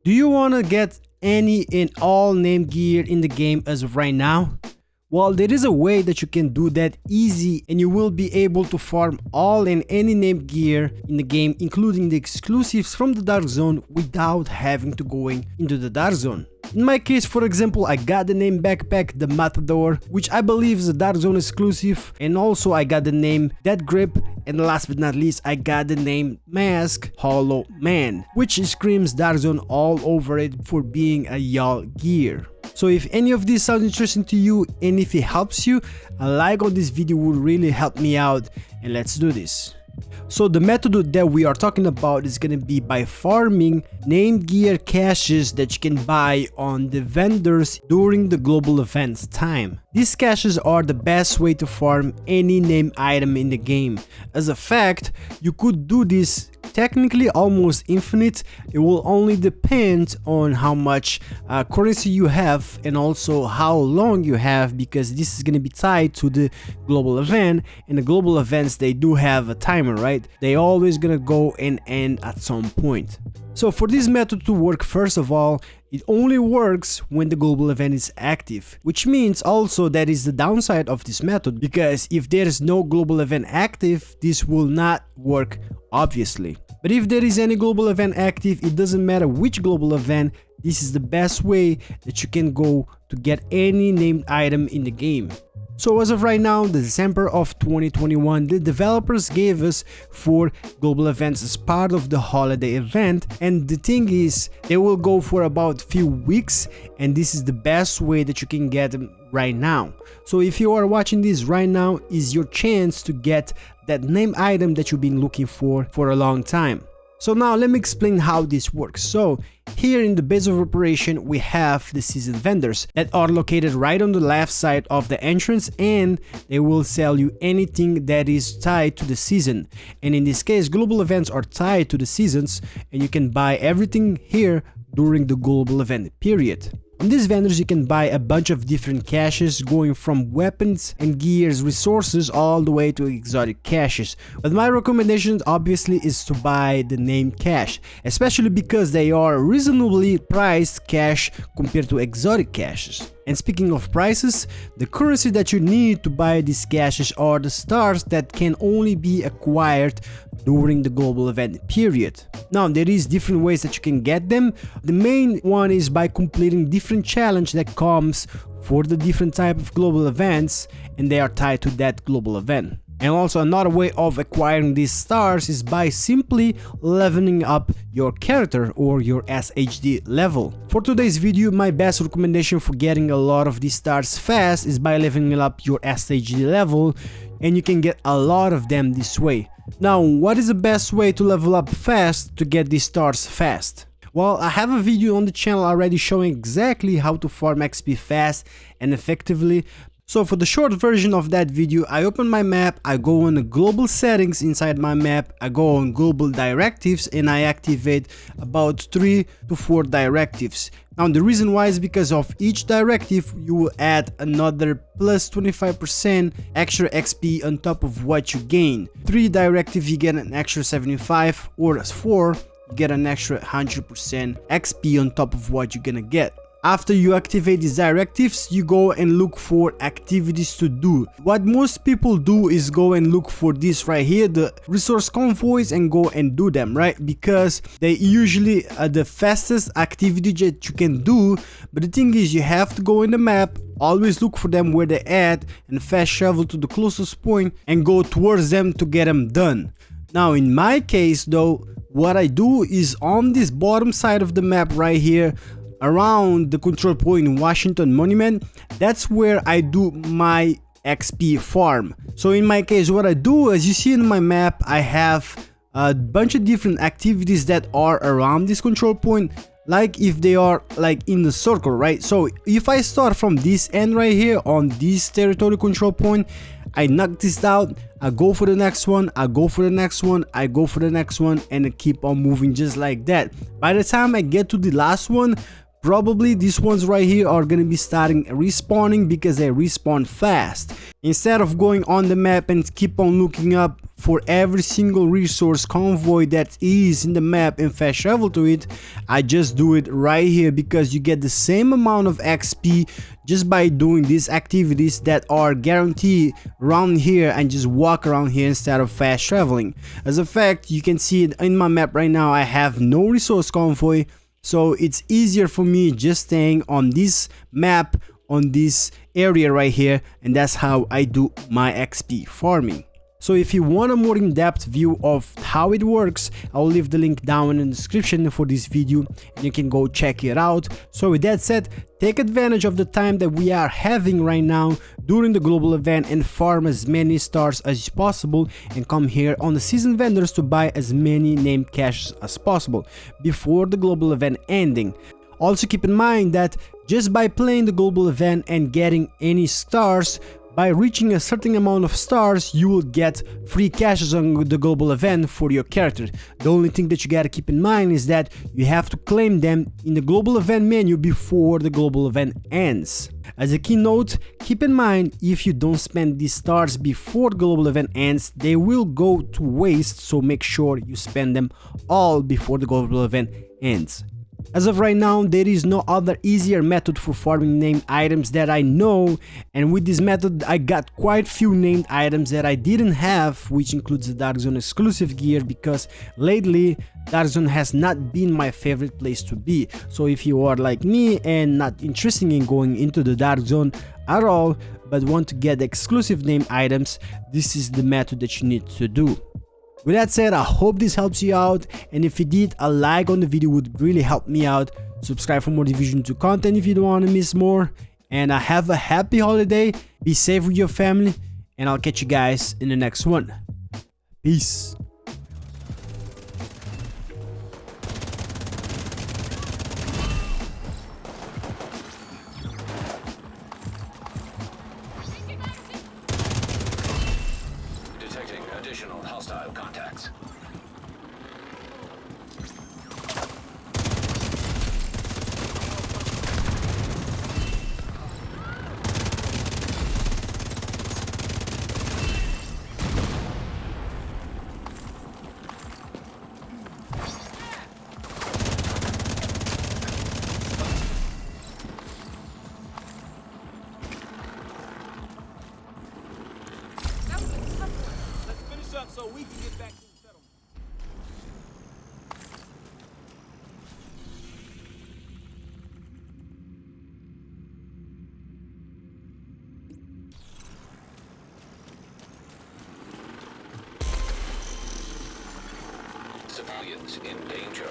Do you want to get any and all named gear in the game as of right now? Well, there is a way that you can do that easy, and you will be able to farm all and any named gear in the game, including the exclusives from the Dark Zone, without having to going into the Dark Zone. In my case, for example, I got the name backpack, the Matador, which I believe is a Dark Zone exclusive, and also I got the name Dead Grip, and last but not least, I got the name Mask Hollow Man, which screams Dark Zone all over it for being a y'all gear. So if any of this sounds interesting to you, and if it helps you, a like on this video would really help me out, and let's do this. So the method that we are talking about is going to be by farming named gear caches that you can buy on the vendors during the global events time. These caches are the best way to farm any named item in the game. As a fact, you could do this technically almost infinite. It will only depend on how much currency you have and also how long you have, because this is going to be tied to the global event, and the global events, they do have a timer, right? They always gonna go and end at some point. So for this method to work, first of all, it only works when the global event is active, which means also that is the downside of this method, because if there is no global event active, this will not work, obviously. But if there is any global event active, it doesn't matter which global event, this is the best way that you can go to get any named item in the game. So as of right now, the December of 2021, the developers gave us 4 global events as part of the holiday event, and the thing is, they will go for about few weeks, and this is the best way that you can get them right now. So if you are watching this right now, is your chance to get that named item that you've been looking for a long time. So now let me explain how this works. So here in the base of operation, we have the season vendors that are located right on the left side of the entrance, and they will sell you anything that is tied to the season. And in this case, global events are tied to the seasons, and you can buy everything here during the global event period. On these vendors, you can buy a bunch of different caches, going from weapons and gears, resources, all the way to exotic caches. But my recommendation obviously is to buy the named cache, especially because they are reasonably priced cache compared to exotic caches. And speaking of prices, the currency that you need to buy these caches are the stars that can only be acquired during the global event period. Now, there is different ways that you can get them. The main one is by completing different challenge that comes for the different type of global events, and they are tied to that global event. And also another way of acquiring these stars is by simply leveling up your character or your SHD level. For today's video, my best recommendation for getting a lot of these stars fast is by leveling up your SHD level, and you can get a lot of them this way. Now, what is the best way to level up fast to get these stars fast? Well, I have a video on the channel already showing exactly how to farm XP fast and effectively. So for the short version of that video, I open my map, I go on the global settings inside my map, I go on global directives, and I activate about 3 to 4 directives. Now the reason why is because of each directive you will add another plus 25% extra XP on top of what you gain. 3 directives you get an extra 75, or 4 you get an extra 100% XP on top of what you're gonna get. After you activate these directives, you go and look for activities to do. What most people do is go and look for this right here, the resource convoys, and go and do them, right? Because they usually are the fastest activity that you can do. But the thing is, you have to go in the map, always look for them where they're at, and fast travel to the closest point and go towards them to get them done. Now in my case though, what I do is on this bottom side of the map right here, around the control point in Washington Monument, that's where I do my XP farm. So in my case, what I do, as you see in my map, I have a bunch of different activities that are around this control point, like if they are like in the circle, right? So if I start from this end right here on this territory control point, I knock this out, I go for the next one, I go for the next one, I go for the next one, and I keep on moving just like that. By the time I get to the last one, Probably these ones right here are gonna be starting respawning because they respawn fast. Instead of going on the map and keep on looking up for every single resource convoy that is in the map and fast travel to it, I just do it right here because you get the same amount of XP just by doing these activities that are guaranteed around here and just walk around here instead of fast traveling. As a fact, you can see it in my map right now, I have no resource convoy. So it's easier for me just staying on this map, on this area right here, and that's how I do my XP farming. So if you want a more in-depth view of how it works, I'll leave the link down in the description for this video and you can go check it out. So with that said, take advantage of the time that we are having right now during the global event and farm as many stars as possible and come here on the season vendors to buy as many named caches as possible before the global event ending. Also keep in mind that just by playing the global event and getting any stars, by reaching a certain amount of stars, you will get free caches on the global event for your character. The only thing that you gotta keep in mind is that you have to claim them in the global event menu before the global event ends. As a keynote, keep in mind if you don't spend these stars before the global event ends, they will go to waste, so make sure you spend them all before the global event ends. As of right now, there is no other easier method for farming named items that I know, and with this method I got quite few named items that I didn't have, which includes the Dark Zone exclusive gear, because lately Dark Zone has not been my favorite place to be. So if you are like me and not interested in going into the Dark Zone at all, but want to get exclusive named items, this is the method that you need to do. With that said, I hope this helps you out, and if you did, a like on the video would really help me out. Subscribe for more Division 2 content if you don't want to miss more, and have a happy holiday, be safe with your family, and I'll catch you guys in the next one. Peace. Detecting additional hostile contacts. Let's finish up so we can get back to the settlement. Civilians in danger.